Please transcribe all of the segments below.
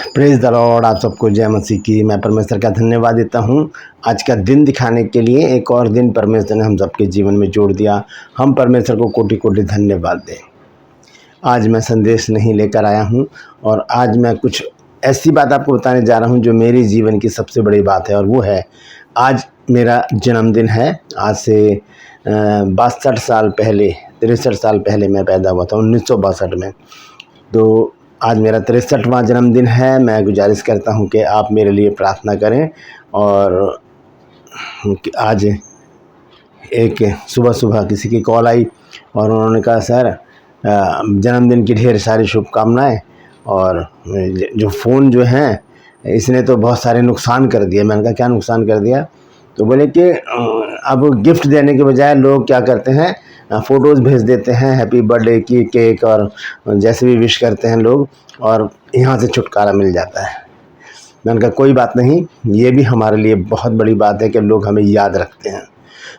Praise the Lord. आप सबको जय मसीह की। मैं परमेश्वर का धन्यवाद देता हूँ आज का दिन दिखाने के लिए। एक और दिन परमेश्वर ने हम सबके जीवन में जोड़ दिया। हम परमेश्वर को कोटि कोटि धन्यवाद दें। आज मैं संदेश नहीं लेकर आया हूँ और आज मैं कुछ ऐसी बात आपको बताने जा रहा हूँ जो मेरी जीवन की सबसे बड़ी बात है, और वो है आज मेरा जन्मदिन है। आज से 62 साल पहले, 63 साल पहले मैं पैदा हुआ था, 1962 में। तो आज मेरा 63वां जन्मदिन है। मैं गुजारिश करता हूं कि आप मेरे लिए प्रार्थना करें। और आज एक सुबह किसी की कॉल आई और उन्होंने कहा, सर जन्मदिन की ढेर सारी शुभकामनाएं, और जो फ़ोन जो हैं इसने तो बहुत सारे नुकसान कर दिए। मैंने कहा, क्या नुकसान कर दिया? तो बोले कि अब गिफ्ट देने के बजाय लोग क्या करते हैं, फ़ोटोज़ भेज देते हैं, हैप्पी बर्थडे की केक और जैसे भी विश करते हैं लोग, और यहाँ से छुटकारा मिल जाता है। मैंने कहा, कोई बात नहीं, ये भी हमारे लिए बहुत बड़ी बात है कि लोग हमें याद रखते हैं।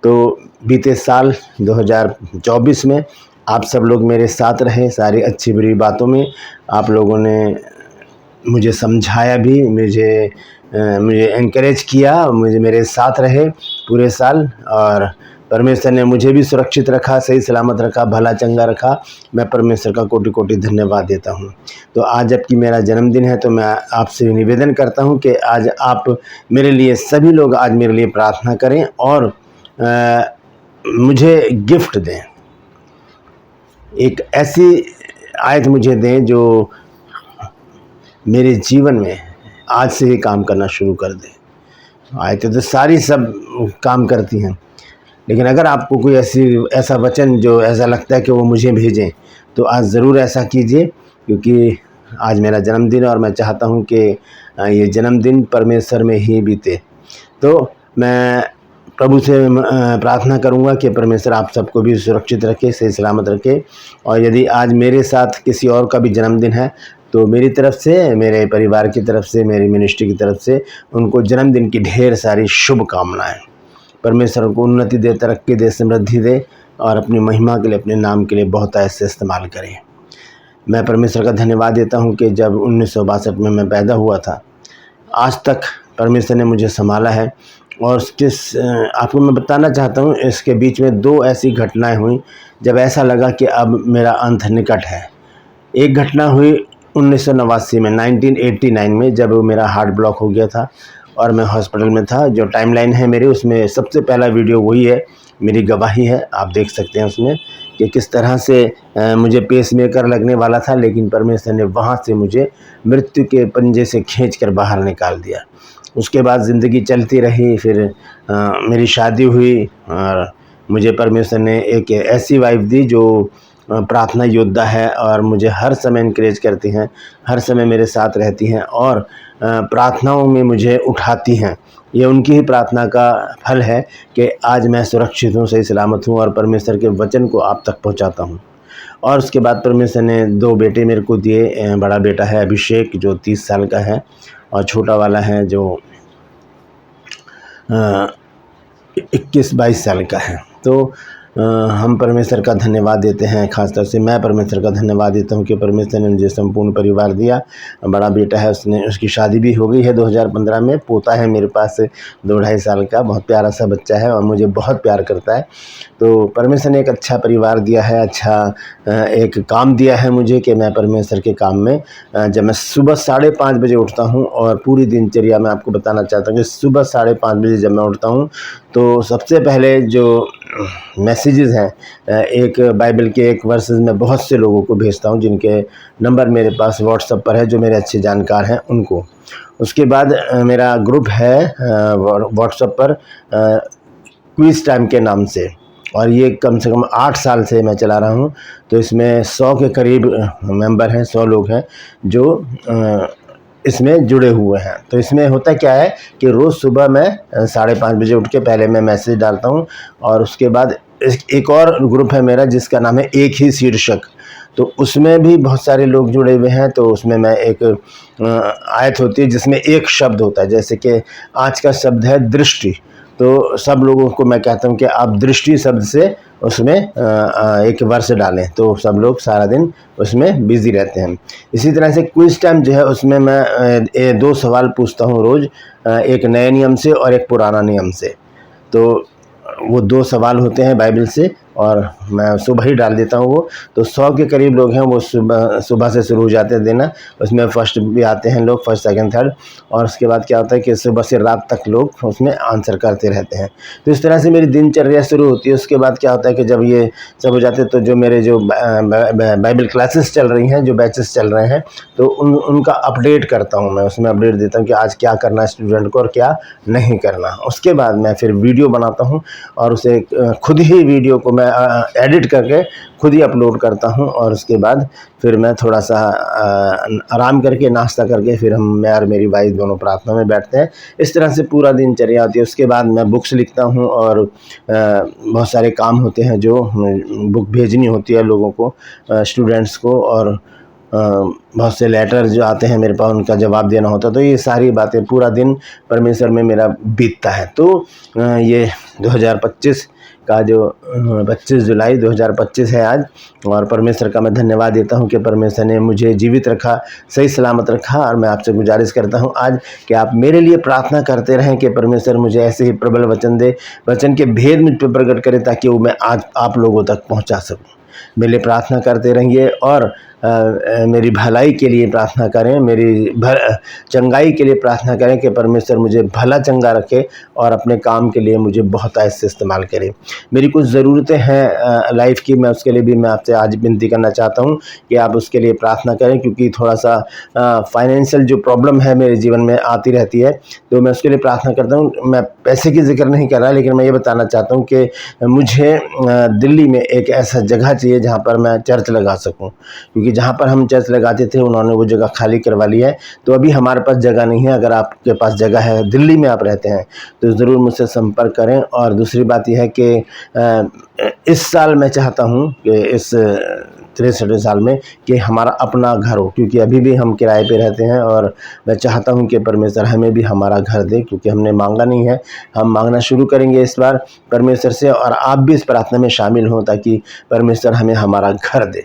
तो बीते साल 2024 में आप सब लोग मेरे साथ रहे, सारी अच्छी बुरी बातों में आप लोगों ने मुझे समझाया भी, मुझे एनकरेज किया, मेरे साथ रहे पूरे साल, और परमेश्वर ने मुझे भी सुरक्षित रखा, सही सलामत रखा, भला चंगा रखा। मैं परमेश्वर का कोटि कोटि धन्यवाद देता हूँ। तो आज जबकि मेरा जन्मदिन है तो मैं आपसे निवेदन करता हूँ कि आज आप मेरे लिए, सभी लोग आज मेरे लिए प्रार्थना करें और मुझे गिफ्ट दें। एक ऐसी आयत मुझे दें जो मेरे जीवन में आज से ही काम करना शुरू कर दे। आयतें तो सारी सब काम करती हैं, लेकिन अगर आपको कोई ऐसा वचन जो ऐसा लगता है कि वो मुझे भेजें, तो आज ज़रूर ऐसा कीजिए, क्योंकि आज मेरा जन्मदिन है और मैं चाहता हूँ कि ये जन्मदिन परमेश्वर में ही बीते। तो मैं प्रभु से प्रार्थना करूँगा कि परमेश्वर आप सबको भी सुरक्षित रखे, सही सलामत रखे। और यदि आज मेरे साथ किसी और का भी जन्मदिन है तो मेरी तरफ से, मेरे परिवार की तरफ से, मेरी मिनिस्ट्री की तरफ से उनको जन्मदिन की ढेर सारी शुभकामनाएँ। परमेश्वर उनको उन्नति दे, तरक्की दे, समृद्धि दे, और अपनी महिमा के लिए, अपने नाम के लिए बहुत ऐसे इस्तेमाल करें। मैं परमेश्वर का धन्यवाद देता हूं कि जब 1962 में मैं पैदा हुआ था, आज तक परमेश्वर ने मुझे संभाला है। और आपको मैं बताना चाहता हूं, इसके बीच में 2 ऐसी घटनाएं हुई जब ऐसा लगा कि अब मेरा अंत निकट है। एक घटना हुई 1989 में, 1989 में, जब मेरा हार्ट ब्लॉक हो गया था और मैं हॉस्पिटल में था। जो टाइमलाइन है मेरी, उसमें सबसे पहला वीडियो वही है, मेरी गवाही है। आप देख सकते हैं उसमें कि किस तरह से मुझे पेसमेकर लगने वाला था, लेकिन परमेश्वर ने वहाँ से मुझे मृत्यु के पंजे से खींचकर बाहर निकाल दिया। उसके बाद ज़िंदगी चलती रही। फिर मेरी शादी हुई और मुझे परमेश्वर ने एक ऐसी वाइफ दी जो प्रार्थना योद्धा है और मुझे हर समय इनकरेज करती हैं, हर समय मेरे साथ रहती हैं और प्रार्थनाओं में मुझे उठाती हैं। ये उनकी ही प्रार्थना का फल है कि आज मैं सुरक्षित हूँ, सही सलामत हूँ और परमेश्वर के वचन को आप तक पहुँचाता हूँ। और उसके बाद परमेश्वर ने 2 बेटे मेरे को दिए। बड़ा बेटा है अभिषेक, जो 30 साल का है, और छोटा वाला है जो 21-22 साल का है। तो हम परमेश्वर का धन्यवाद देते हैं। ख़ास तौर से मैं परमेश्वर का धन्यवाद देता हूं कि परमेश्वर ने मुझे संपूर्ण परिवार दिया। बड़ा बेटा है, उसकी शादी भी हो गई है 2015 में। पोता है मेरे पास 2-2.5 साल का, बहुत प्यारा सा बच्चा है और मुझे बहुत प्यार करता है। तो परमेश्वर ने एक अच्छा परिवार दिया है, अच्छा एक काम दिया है मुझे कि मैं परमेश्वर के काम में, जब मैं सुबह 5:30 बजे उठता हूँ, और पूरी दिनचर्या मैं आपको बताना चाहता हूँ कि सुबह 5:30 बजे जब मैं उठता हूँ तो सबसे पहले जो मैसेजेस हैं, एक बाइबल के एक वर्सेस में बहुत से लोगों को भेजता हूं जिनके नंबर मेरे पास व्हाट्सएप पर है, जो मेरे अच्छे जानकार हैं उनको। उसके बाद मेरा ग्रुप है व्हाट्सएप पर क्विज टाइम के नाम से, और ये कम से कम 8 साल से मैं चला रहा हूं। तो इसमें 100 के करीब मेंबर हैं, 100 लोग हैं जो इसमें जुड़े हुए हैं। तो इसमें होता क्या है कि रोज़ सुबह मैं 5:30 बजे उठ के पहले मैं मैसेज डालता हूँ, और उसके बाद एक और ग्रुप है मेरा जिसका नाम है एक ही शीर्षक। तो उसमें भी बहुत सारे लोग जुड़े हुए हैं। तो उसमें मैं एक आयत होती है जिसमें एक शब्द होता है, जैसे कि आज का शब्द है दृष्टि। तो सब लोगों को मैं कहता हूँ कि आप दृष्टि शब्द से उसमें एक वर्ष डालें, तो सब लोग सारा दिन उसमें बिज़ी रहते हैं। इसी तरह से क्विज़ टाइम जो है उसमें मैं 2 सवाल पूछता हूँ रोज़, एक नए नियम से और एक पुराना नियम से। तो वो 2 सवाल होते हैं बाइबल से और मैं सुबह ही डाल देता हूँ वो। तो 100 के करीब लोग हैं, वो सुबह से शुरू हो जाते हैं देना। उसमें फर्स्ट भी आते हैं लोग, फर्स्ट सेकंड थर्ड, और उसके बाद क्या होता है कि सुबह से रात तक लोग उसमें आंसर करते रहते हैं। तो इस तरह से मेरी दिनचर्या शुरू होती है। उसके बाद क्या होता है कि जब ये सब हो जाते हैं तो जो मेरे जो बाइबल क्लासेस चल रही हैं, जो बैचेस चल रहे हैं, तो उनका अपडेट करता हूँ मैं। उसमें अपडेट देता हूँ कि आज क्या करना है स्टूडेंट को और क्या नहीं करना। उसके बाद मैं फिर वीडियो बनाता हूँ और उसे खुद ही वीडियो को मैं एडिट करके खुद ही अपलोड करता हूँ। और उसके बाद फिर मैं थोड़ा सा आराम करके नाश्ता करके फिर मैं और मेरी वाइफ दोनों प्रार्थना में बैठते हैं। इस तरह से पूरा दिनचर्या होती है। उसके बाद मैं बुक्स लिखता हूँ और बहुत सारे काम होते हैं जो बुक भेजनी होती है लोगों को, स्टूडेंट्स को, और बहुत से लेटर जो आते हैं मेरे पास उनका जवाब देना होता है। तो ये सारी बातें पूरा दिन परमेश्वर में मेरा बीतता है। तो ये 2025 का जो 25 जुलाई 2025 है आज, और परमेश्वर का मैं धन्यवाद देता हूं कि परमेश्वर ने मुझे जीवित रखा, सही सलामत रखा। और मैं आपसे गुजारिश करता हूं आज कि आप मेरे लिए प्रार्थना करते रहें कि परमेश्वर मुझे ऐसे ही प्रबल वचन दे, वचन के भेद मुझ पर प्रकट करे, ताकि वो मैं आज आप लोगों तक पहुंचा सकूं। मेरे लिए प्रार्थना करते रहिए और मेरी भलाई के लिए प्रार्थना करें, मेरी चंगाई के लिए प्रार्थना करें कि परमेश्वर मुझे भला चंगा रखे और अपने काम के लिए मुझे बहुत ऐसे इस्तेमाल करे। मेरी कुछ ज़रूरतें हैं लाइफ की, मैं उसके लिए भी मैं आपसे आज विनती करना चाहता हूं कि आप उसके लिए प्रार्थना करें, क्योंकि थोड़ा सा फाइनेंशियल जो प्रॉब्लम है मेरे जीवन में आती रहती है। तो मैं उसके लिए प्रार्थना करता हूँ। मैं पैसे की जिक्र नहीं कर रहा, लेकिन मैं ये बताना चाहता हूँ कि मुझे दिल्ली में एक ऐसा जगह चाहिए जहाँ पर मैं चर्च लगा सकूँ, क्योंकि जहाँ पर हम चर्च लगाते थे उन्होंने वो जगह खाली करवा ली है। तो अभी हमारे पास जगह नहीं है। अगर आपके पास जगह है, दिल्ली में आप रहते हैं, तो ज़रूर मुझसे संपर्क करें। और दूसरी बात यह है कि इस साल मैं चाहता हूँ कि इस 63 साल में कि हमारा अपना घर हो, क्योंकि अभी भी हम किराए पे रहते हैं। और मैं चाहता हूँ कि परमेश्वर हमें भी हमारा घर दे, क्योंकि हमने मांगा नहीं है। हम मांगना शुरू करेंगे इस बार परमेश्वर से, और आप भी इस प्रार्थना में शामिल हों ताकि परमेश्वर हमें हमारा घर दे।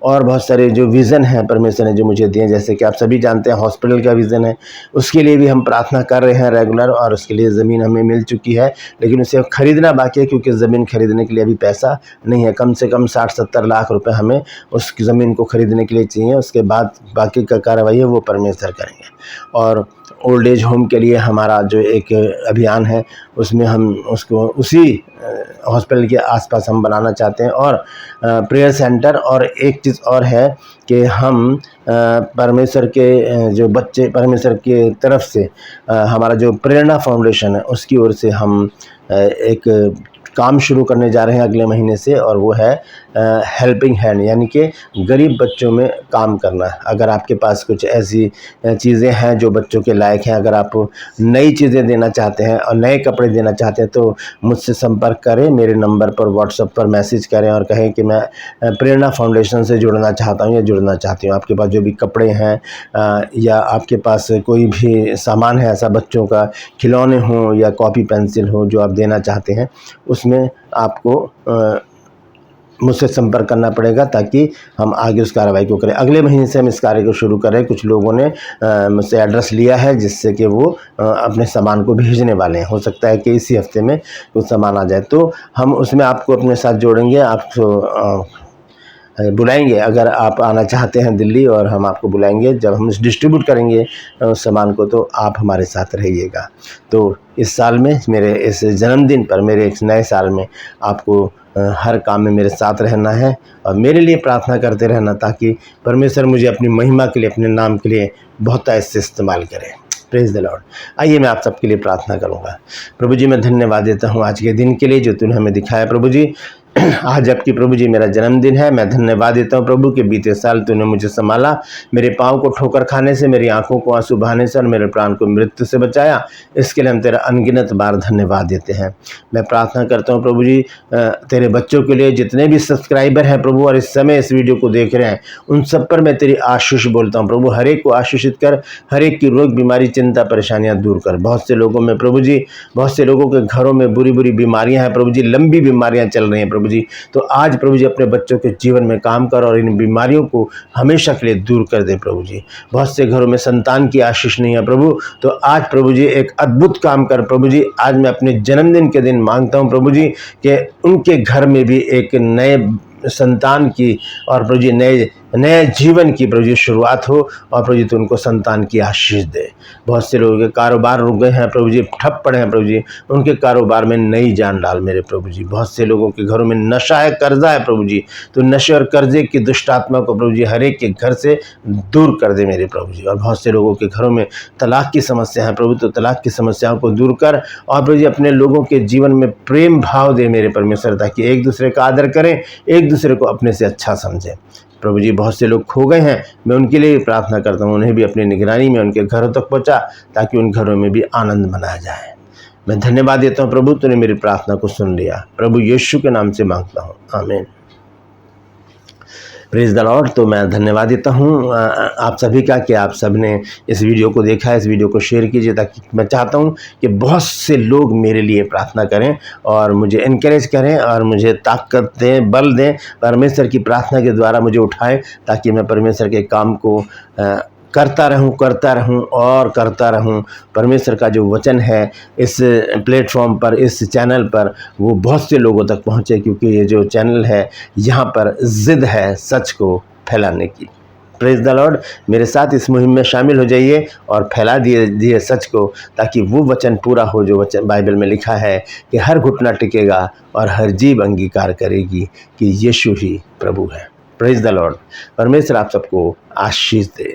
और बहुत सारे जो विज़न हैं परमेश्वर ने जो मुझे दिए, जैसे कि आप सभी जानते हैं हॉस्पिटल का विज़न है, उसके लिए भी हम प्रार्थना कर रहे हैं रेगुलर, और उसके लिए ज़मीन हमें मिल चुकी है, लेकिन उसे खरीदना बाकी है, क्योंकि ज़मीन खरीदने के लिए अभी पैसा नहीं है। कम से कम 60-70 लाख रुपए हमें उस ज़मीन को खरीदने के लिए चाहिए। उसके बाद बाकी का कार्रवाई है वो परमेश्वर करेंगे। और ओल्ड एज होम के लिए हमारा जो एक अभियान है, उसमें हम उसको उसी हॉस्पिटल के आसपास हम बनाना चाहते हैं। और प्रेयर सेंटर, और एक चीज़ और है कि हम परमेश्वर के जो बच्चे, परमेश्वर के तरफ से हमारा जो प्रेरणा फाउंडेशन है उसकी ओर से हम एक काम शुरू करने जा रहे हैं अगले महीने से, और वो है हेल्पिंग हैंड, यानी कि गरीब बच्चों में काम करना। अगर आपके पास कुछ ऐसी चीज़ें हैं जो बच्चों के लायक हैं, अगर आप नई चीज़ें देना चाहते हैं और नए कपड़े देना चाहते हैं, तो मुझसे संपर्क करें। मेरे नंबर पर व्हाट्सएप पर मैसेज करें और कहें कि मैं प्रेरणा फाउंडेशन से जुड़ना चाहता हूँ या जुड़ना चाहती हूँ। आपके पास जो भी कपड़े हैं या आपके पास कोई भी सामान है ऐसा, बच्चों का खिलौने हों या कॉपी पेंसिल हो जो आप देना चाहते हैं, उसमें आपको मुझसे संपर्क करना पड़ेगा, ताकि हम आगे उस कार्रवाई को करें। अगले महीने से हम इस कार्य को शुरू करें। कुछ लोगों ने मुझसे एड्रेस लिया है, जिससे कि वो अपने सामान को भेजने वाले हैं। हो सकता है कि इसी हफ्ते में कुछ सामान आ जाए, तो हम उसमें आपको अपने साथ जोड़ेंगे, आपको बुलाएंगे। अगर आप आना चाहते हैं दिल्ली, और हम आपको बुलाएंगे, जब हम डिस्ट्रीब्यूट करेंगे उस सामान को, तो आप हमारे साथ रहिएगा। तो इस साल में, मेरे इस जन्मदिन पर, मेरे इस नए साल में आपको हर काम में मेरे साथ रहना है और मेरे लिए प्रार्थना करते रहना, ताकि परमेश्वर मुझे अपनी महिमा के लिए, अपने नाम के लिए बहुत ऐसे इस्तेमाल करे। Praise the Lord. आइए मैं आप सबके लिए प्रार्थना करूंगा। प्रभु जी, मैं धन्यवाद देता हूं आज के दिन के लिए जो तूने हमें दिखाया। प्रभु जी, आज जबकि प्रभु जी मेरा जन्मदिन है, मैं धन्यवाद देता हूँ प्रभु कि बीते साल तूने मुझे संभाला, मेरे पाँव को ठोकर खाने से, मेरी आंखों को आंसू बहाने से और मेरे प्राण को मृत्यु से बचाया। इसके लिए हम तेरा अनगिनत बार धन्यवाद देते हैं। मैं प्रार्थना करता हूँ प्रभु जी तेरे बच्चों के लिए, जितने भी सब्सक्राइबर हैं प्रभु और इस समय इस वीडियो को देख रहे हैं, उन सब पर मैं तेरी आशीष बोलता हूँ प्रभु। हर एक को आशीषित कर, हर एक की रोग बीमारी चिंता परेशानियाँ दूर कर। बहुत से लोगों में प्रभु जी, बहुत से लोगों के घरों में बुरी बुरी बीमारियाँ हैं प्रभु जी, लंबी बीमारियाँ चल रही हैं प्रभु जी। तो आज प्रभु जी अपने बच्चों के जीवन में काम कर और इन बीमारियों को हमेशा के लिए दूर कर दे प्रभु जी। बहुत से घरों में संतान की आशीष नहीं है प्रभु, तो आज प्रभु जी एक अद्भुत काम कर प्रभु जी। आज मैं अपने जन्मदिन के दिन मांगता हूँ प्रभु जी कि उनके घर में भी एक नए संतान की और प्रभु जी नए जीवन की प्रभु जी शुरुआत हो और प्रभु जी तो उनको संतान की आशीष दे। बहुत से लोगों के कारोबार रुक गए हैं प्रभु जी, ठप पड़े हैं प्रभु जी, उनके कारोबार में नई जान डाल मेरे प्रभु जी। बहुत से लोगों के घरों में नशा है, कर्जा है प्रभु जी, तो नशे और कर्जे की दुष्ट आत्मा को प्रभु जी हर एक के घर से दूर कर दे मेरे प्रभु जी। और बहुत से लोगों के घरों में तलाक की समस्या है प्रभु, तो तलाक की समस्याओं को दूर कर और प्रभु जी अपने लोगों के जीवन में प्रेम भाव दे मेरे परमेश्वर, ताकि एक दूसरे का आदर करें, एक दूसरे को अपने से अच्छा समझें प्रभु जी। बहुत से लोग खो गए हैं, मैं उनके लिए प्रार्थना करता हूँ, उन्हें भी अपनी निगरानी में उनके घरों तक पहुँचा, ताकि उन घरों में भी आनंद मनाया जाए। मैं धन्यवाद देता हूँ प्रभु, तूने मेरी प्रार्थना को सुन लिया। प्रभु यीशु के नाम से मांगता हूँ, आमीन। Praise the Lord. तो मैं धन्यवाद देता हूँ आप सभी का कि आप सब ने इस वीडियो को देखा है, इस वीडियो को शेयर कीजिए, ताकि मैं चाहता हूँ कि बहुत से लोग मेरे लिए प्रार्थना करें और मुझे इनकरेज करें और मुझे ताकत दें, बल दें, परमेश्वर की प्रार्थना के द्वारा मुझे उठाएं, ताकि मैं परमेश्वर के काम को करता रहूं और करता रहूं। परमेश्वर का जो वचन है इस प्लेटफॉर्म पर, इस चैनल पर, वो बहुत से लोगों तक पहुंचे, क्योंकि ये जो चैनल है यहाँ पर जिद है सच को फैलाने की। Praise the Lord. मेरे साथ इस मुहिम में शामिल हो जाइए और फैला दिए सच को, ताकि वो वचन पूरा हो जो वचन बाइबल में लिखा है कि हर घुटना टिकेगा और हर जीभ अंगीकार करेगी कि यीशु ही प्रभु है। Praise the Lord. परमेश्वर आप सबको आशीष दे।